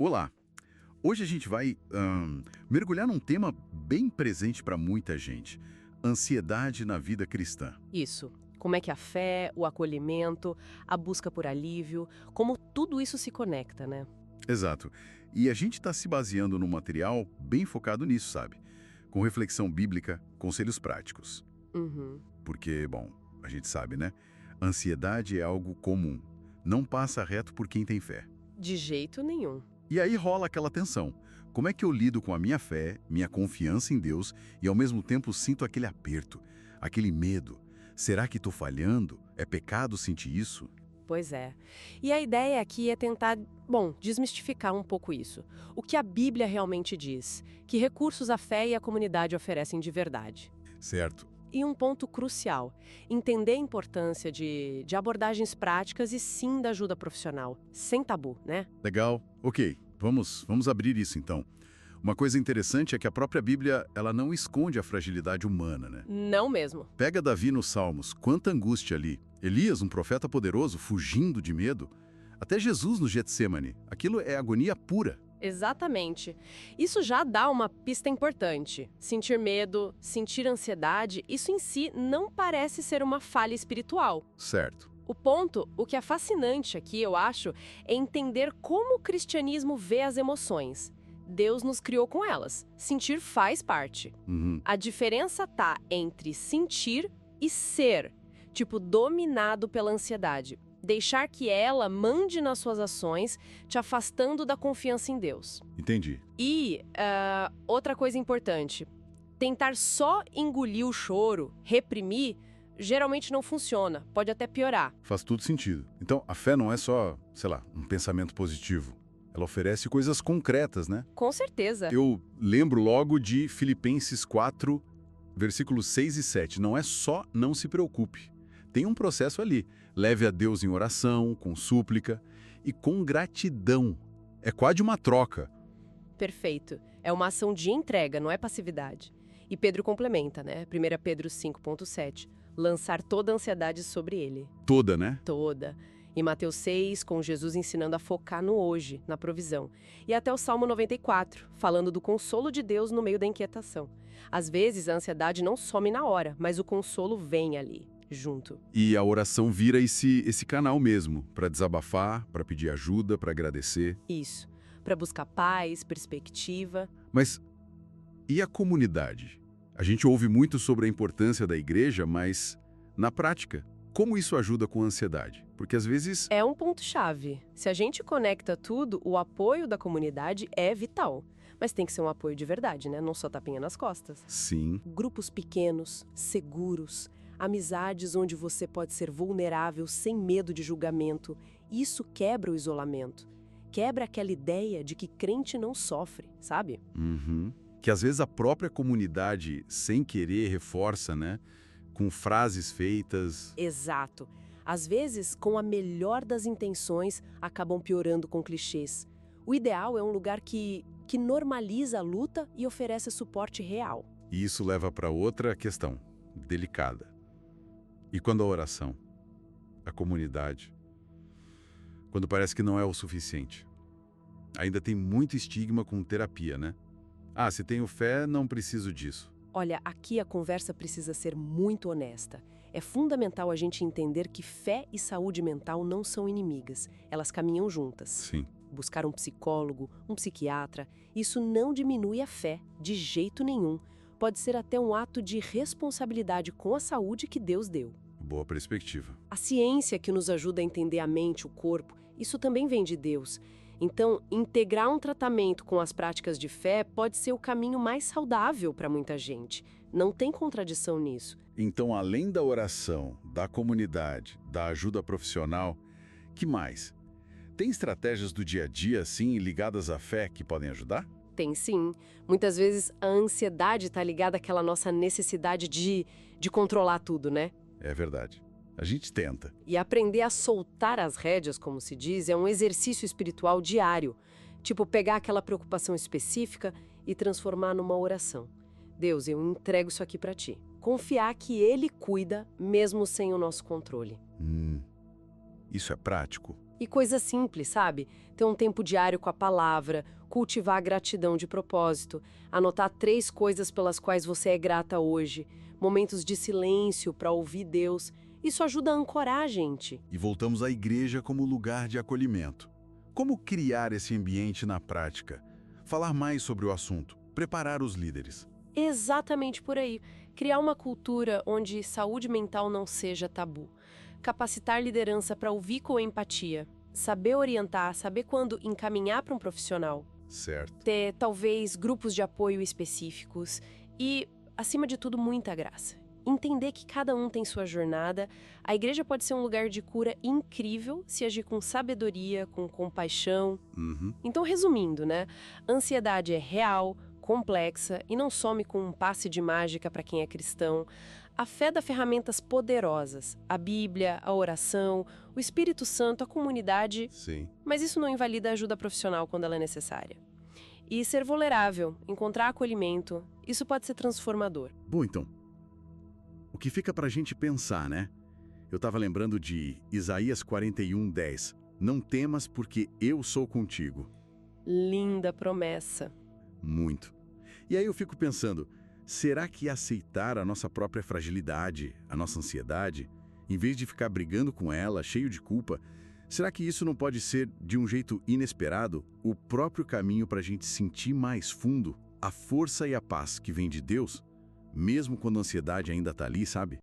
Olá! Hoje a gente vai mergulhar num tema bem presente para muita gente: ansiedade na vida cristã. Isso. Como é que a fé, o acolhimento, a busca por alívio, como tudo isso se conecta, né? Exato. E a gente está se baseando num material bem focado nisso, sabe? Com reflexão bíblica, conselhos práticos. Uhum. Porque, bom, a gente sabe, né? Ansiedade é algo comum. Não passa reto por quem tem fé. De jeito nenhum. E aí rola aquela tensão. Como é que eu lido com a minha fé, minha confiança em Deus e ao mesmo tempo sinto aquele aperto, aquele medo? Será que estou falhando? É pecado sentir isso? Pois é. E a ideia aqui é tentar, desmistificar um pouco isso. O que a Bíblia realmente diz? Que recursos a fé e a comunidade oferecem de verdade. Certo. E um ponto crucial, entender a importância de abordagens práticas e sim da ajuda profissional, sem tabu, né? Legal. Ok, vamos abrir isso então. Uma coisa interessante é que a própria Bíblia, ela não esconde a fragilidade humana, né? Não mesmo. Pega Davi nos Salmos, quanta angústia ali. Elias, um profeta poderoso, fugindo de medo. Até Jesus no Getsêmani. Aquilo é agonia pura. Exatamente. Isso já dá uma pista importante. Sentir medo, sentir ansiedade, isso em si não parece ser uma falha espiritual. Certo. O que é fascinante aqui, eu acho, é entender como o cristianismo vê as emoções. Deus nos criou com elas. Sentir faz parte. Uhum. A diferença tá entre sentir e ser, tipo dominado pela ansiedade. Deixar que ela mande nas suas ações, te afastando da confiança em Deus. Entendi. E outra coisa importante, tentar só engolir o choro, reprimir, geralmente não funciona, pode até piorar. Faz tudo sentido. Então, a fé não é só, sei lá, um pensamento positivo. Ela oferece coisas concretas, né? Com certeza. Eu lembro logo de Filipenses 4, versículos 6 e 7. Não é só não se preocupe. Tem um processo ali. Leve a Deus em oração, com súplica e com gratidão. É quase uma troca. Perfeito. É uma ação de entrega, não é passividade. E Pedro complementa, né? 1 Pedro 5,7. Lançar toda a ansiedade sobre ele. Toda, né? Toda. Em Mateus 6, com Jesus ensinando a focar no hoje, na provisão. E até o Salmo 94, falando do consolo de Deus no meio da inquietação. Às vezes, a ansiedade não some na hora, mas o consolo vem ali, junto. E a oração vira esse canal mesmo, para desabafar, para pedir ajuda, para agradecer. Isso. Para buscar paz, perspectiva. Mas e a comunidade? A gente ouve muito sobre a importância da igreja, mas, na prática, como isso ajuda com a ansiedade? Porque às vezes... É um ponto-chave. Se a gente conecta tudo, o apoio da comunidade é vital. Mas tem que ser um apoio de verdade, né? Não só tapinha nas costas. Sim. Grupos pequenos, seguros, amizades onde você pode ser vulnerável sem medo de julgamento. Isso quebra o isolamento. Quebra aquela ideia de que crente não sofre, sabe? Uhum. Que às vezes a própria comunidade, sem querer, reforça, né? Com frases feitas. Exato. Às vezes, com a melhor das intenções, acabam piorando com clichês. O ideal é um lugar que normaliza a luta e oferece suporte real. E isso leva para outra questão, delicada. E quando a oração, a comunidade, quando parece que não é o suficiente? Ainda tem muito estigma com terapia, né? Ah, se tenho fé, não preciso disso. Olha, aqui a conversa precisa ser muito honesta. É fundamental a gente entender que fé e saúde mental não são inimigas. Elas caminham juntas. Sim. Buscar um psicólogo, um psiquiatra, isso não diminui a fé, de jeito nenhum. Pode ser até um ato de responsabilidade com a saúde que Deus deu. Boa perspectiva. A ciência que nos ajuda a entender a mente, o corpo, isso também vem de Deus. Então, integrar um tratamento com as práticas de fé pode ser o caminho mais saudável para muita gente. Não tem contradição nisso. Então, além da oração, da comunidade, da ajuda profissional, que mais? Tem estratégias do dia a dia, assim, ligadas à fé que podem ajudar? Tem sim. Muitas vezes a ansiedade está ligada àquela nossa necessidade de controlar tudo, né? É verdade. A gente tenta. E aprender a soltar as rédeas, como se diz, é um exercício espiritual diário. Tipo, pegar aquela preocupação específica e transformar numa oração. Deus, eu entrego isso aqui para ti. Confiar que Ele cuida, mesmo sem o nosso controle. Isso é prático? E coisa simples, sabe? Ter um tempo diário com a palavra, cultivar a gratidão de propósito, anotar 3 coisas pelas quais você é grata hoje, momentos de silêncio para ouvir Deus. Isso ajuda a ancorar a gente. E voltamos à igreja como lugar de acolhimento. Como criar esse ambiente na prática? Falar mais sobre o assunto, preparar os líderes. Exatamente por aí. Criar uma cultura onde saúde mental não seja tabu. Capacitar liderança para ouvir com empatia. Saber orientar, saber quando encaminhar para um profissional. Certo. Ter, talvez, grupos de apoio específicos. E, acima de tudo, muita graça. Entender que cada um tem sua jornada. A igreja pode ser um lugar de cura incrível se agir com sabedoria, com compaixão. Então, resumindo, né? Ansiedade é real, complexa e não some com um passe de mágica para quem é cristão. A fé dá ferramentas poderosas, a Bíblia, a oração, o Espírito Santo, a comunidade, Sim. mas isso não invalida a ajuda profissional quando ela é necessária. E ser vulnerável, encontrar acolhimento, isso pode ser transformador. Bom, então, o que fica pra gente pensar, né? Eu tava lembrando de Isaías 41:10. Não temas porque eu sou contigo. Linda promessa. Muito. E aí eu fico pensando, será que aceitar a nossa própria fragilidade, a nossa ansiedade, em vez de ficar brigando com ela, cheio de culpa, será que isso não pode ser, de um jeito inesperado, o próprio caminho para a gente sentir mais fundo a força e a paz que vem de Deus, mesmo quando a ansiedade ainda está ali, sabe?